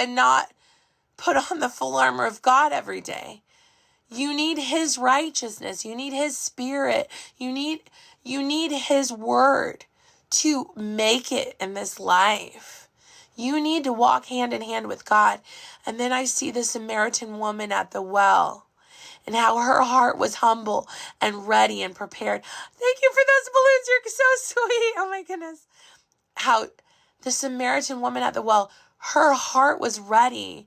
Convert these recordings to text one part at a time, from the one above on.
and not put on the full armor of God every day. You need his righteousness. You need his spirit. You need his word to make it in this life. You need to walk hand in hand with God. And then I see the Samaritan woman at the well and how her heart was humble and ready and prepared. Thank you for those balloons. You're so sweet. Oh my goodness. How the Samaritan woman at the well, her heart was ready.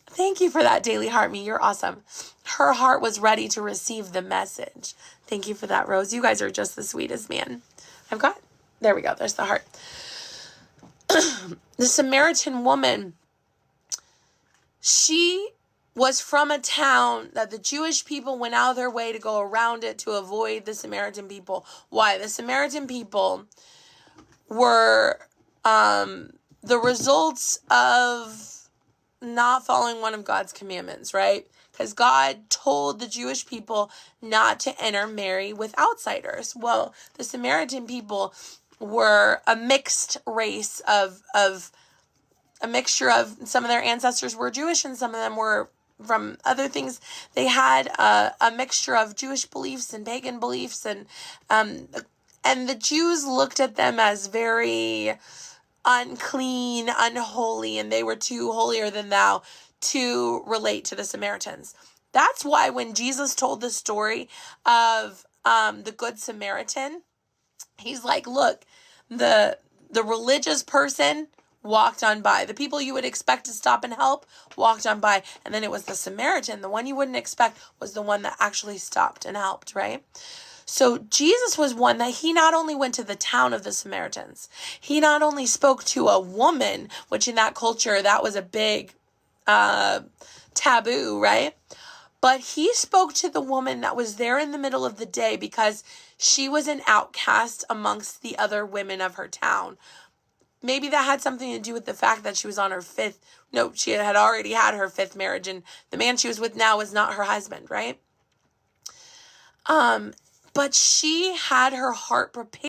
Thank you for that, Daily Heart Me. You're awesome. Her heart was ready to receive the message. Thank you for that, Rose. You guys are just the sweetest, man. There we go. There's the heart. The Samaritan woman, she was from a town that the Jewish people went out of their way to go around it to avoid the Samaritan people. Why? The Samaritan people were the results of not following one of God's commandments, right? Because God told the Jewish people not to intermarry with outsiders. Well, the Samaritan people were a mixed race of a mixture of, some of their ancestors were Jewish and some of them were from other things. They had a mixture of Jewish beliefs and pagan beliefs, and the Jews looked at them as very unclean, unholy, and they were too holier than thou to relate to the Samaritans. That's why when Jesus told the story of the Good Samaritan, he's like, look, the religious person walked on by. The people you would expect to stop and help walked on by. And then it was the Samaritan, the one you wouldn't expect, was the one that actually stopped and helped, right? So Jesus was one that he not only went to the town of the Samaritans, he not only spoke to a woman, which in that culture, that was a big taboo, right? But he spoke to the woman that was there in the middle of the day because she was an outcast amongst the other women of her town. Maybe that had something to do with the fact that she was on her she had already had her fifth marriage, and the man she was with now was not her husband, right? But she had her heart prepared